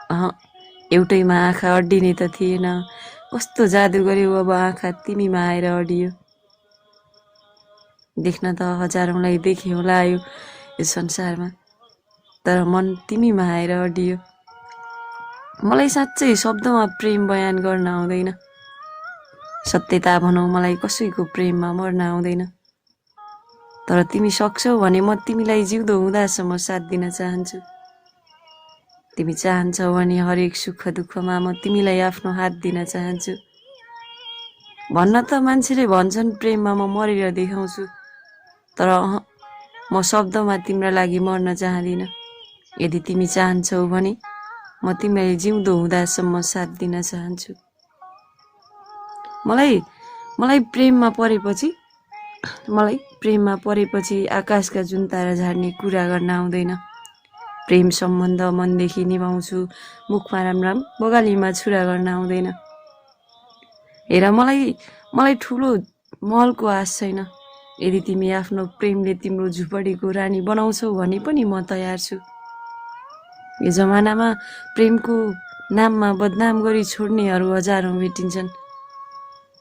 एउटैमा आँखा अड्डिने त थिएन, कस्तो जादु गर्यो अब आँखा तिमीमा आएर अडियो। देख्न त हजारौँलाई देखे होला यो संसारमा, तर मन तिमीमा आएर अडियो। मलाई साँच्चै शब्दमा प्रेम बयान गर्न आउँदैन, सत्यता भनौँ मलाई कसैको प्रेममा मर्न आउँदैन। तर तिमी सक्छौ भने म तिमीलाई जिउँदो हुँदासम्म साथ दिन चाहन्छु। तिमी चाहन्छौ भने हरेक सुख दुःखमा म तिमीलाई आफ्नो हात दिन चाहन्छु। भन्न त मान्छेले भन्छन् प्रेममा म मरेर देखाउँछु, तर म शब्दमा तिम्रा लागि मर्न चाहदिन। यदि तिमी चाहन्छौ भने म तिमीलाई जिउँदो हुँदासम्म साथ दिन चाहन्छु। मलाई प्रेममा परेपछि आकाशका जुन तारा झार्ने कुरा गर्न आउँदैन। प्रेम सम्बन्ध मनदेखि निभाउँछु, मुखमा राम बगालीमा छुरा गर्न आउँदैन। हेर मलाई ठुलो महलको आश छैन। यदि तिमी आफ्नो प्रेमले तिम्रो झुपडीको रानी बनाउँछौ भने पनि म तयार छु। यो जमानामा प्रेमको नाममा बदनाम गरी छोड्नेहरू हजारौँ भेटिन्छन्।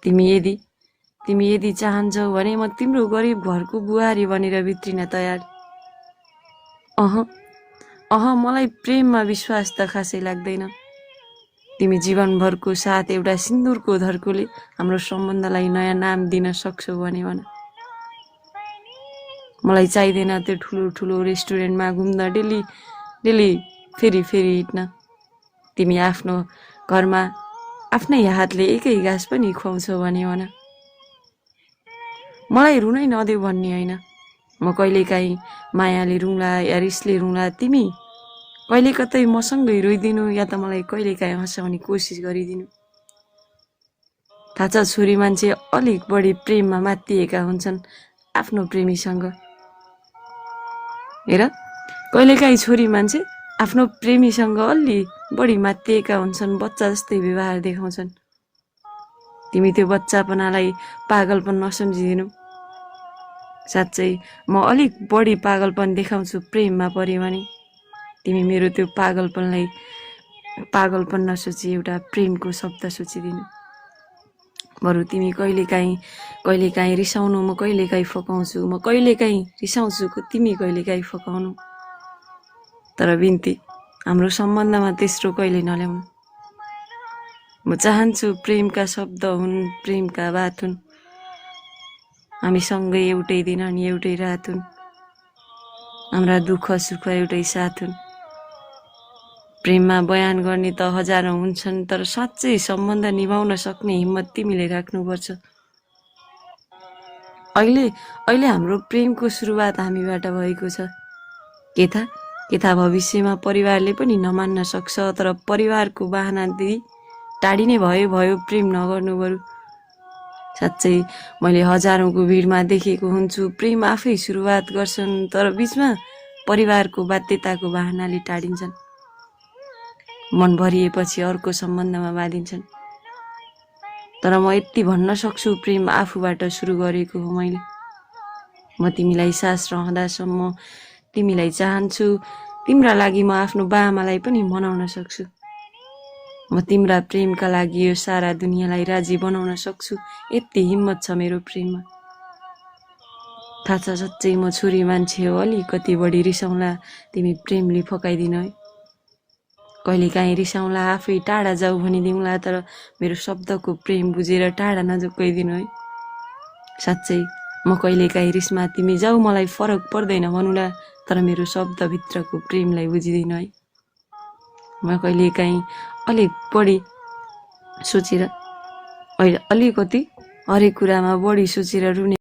तिमी यदि चाहन्छौ भने म तिम्रो गरिब घरको बुहारी बनेर भित्रिन तयार। मलाई प्रेममा विश्वास त खासै लाग्दैन। तिमी जीवनभरको साथ एउटा सिन्दुरको धर्कोले हाम्रो सम्बन्धलाई नयाँ नाम दिन सक्छौ भने भन। मलाई चाहिँदैन त्यो ठुलो रेस्टुरेन्टमा घुम्न डेली फेरि हिँड्न। तिमी आफ्नो घरमा आफ्नै हातले एकै घाँस पनि खुवाउँछौ भने भन। मलाई रुनै नदेऊ भन्ने होइन, म कहिलेकाहीँ मायाले रुङ्ला या रिसले रुङ्ला, तिमी कहिले कतै मसँगै रोइदिनु या त मलाई कहिलेकाहीँ हँसाउने कोसिस गरिदिनु। थाहा छ छोरी मान्छे अलिक बढी प्रेममा मात्तिएका हुन्छन् आफ्नो प्रेमीसँग। हेर कहिलेकाहीँ छोरी मान्छे आफ्नो प्रेमीसँग अलि बढी मात्तिएका हुन्छन्, बच्चा जस्तै व्यवहार देखाउँछन्। तिमी त्यो बच्चापनालाई पागलपन नसम्झिदिनु। साँच्चै म अलिक बढी पागलपन देखाउँछु प्रेममा पऱ्यो भने। तिमी मेरो त्यो पागलपन नसोची एउटा प्रेमको शब्द सोचिदिनु। बरु तिमी कहिलेकाहीँ रिसाउनु, म कहिलेकाहीँ फकाउँछु, म कहिलेकाहीँ रिसाउँछु, तिमी कहिलेकाहीँ फकाउनु। तर बिन्ती हाम्रो सम्बन्धमा तेस्रो कहिले नल्याउनु। म चाहन्छु प्रेमका शब्द हुन्, प्रेमका बात हुन्, हामी सँगै एउटै दिन अनि एउटै रात हुन्, हाम्रा दुःख सुख एउटै साथ हुन्। प्रेममा बयान गर्ने त हजारौँ हुन्छन्, तर साँच्चै सम्बन्ध निभाउन सक्ने हिम्मत तिमीले राख्नुपर्छ। अहिले हाम्रो प्रेमको सुरुवात हामीबाट भएको छ। के थाहा भविष्यमा परिवारले पनि नमान्न सक्छ, तर परिवारको बहाना दिई टाढिने भयो प्रेम नगर्नु बरु। साँच्चै मैले हजारौँको भिडमा देखेको हुन्छु प्रेम आफै सुरुवात गर्छन्, तर बिचमा परिवारको बाध्यताको बहानाले टाढिन्छन्। मन भरिएपछि अर्को सम्बन्धमा बाँधिन्छन्। तर म यति भन्न सक्छु प्रेम आफूबाट सुरु गरेको हो मैले। म तिमीलाई सास रहँदासम्म तिमीलाई चाहन्छु। तिम्रा लागि म आफ्नो बाआमालाई पनि मनाउन सक्छु। म तिम्रा प्रेमका लागि यो सारा दुनियाँलाई राजी बनाउन सक्छु। यति हिम्मत छ मेरो प्रेममा। थाहा छ सच्चै म छोरी मान्छे हो, अलिकति बढी रिसाउँला तिमी प्रेमले फकाइदिनु है। कहिलेकाहीँ रिसाउँला, आफै टाढा जाऊ भनिदिउँला, तर मेरो शब्दको प्रेम बुझेर टाढा नजोगाइदिनु है। साँच्चै म कहिलेकाहीँ रिसमा तिमी जाऊ मलाई फरक पर्दैन भनुला, तर मेरो शब्दभित्रको प्रेमलाई बुझिदिनु है। म कहिलेकाहीँ अलिक बढी सोचेर अलिकति हरेक कुरामा बढी सोचेर रुने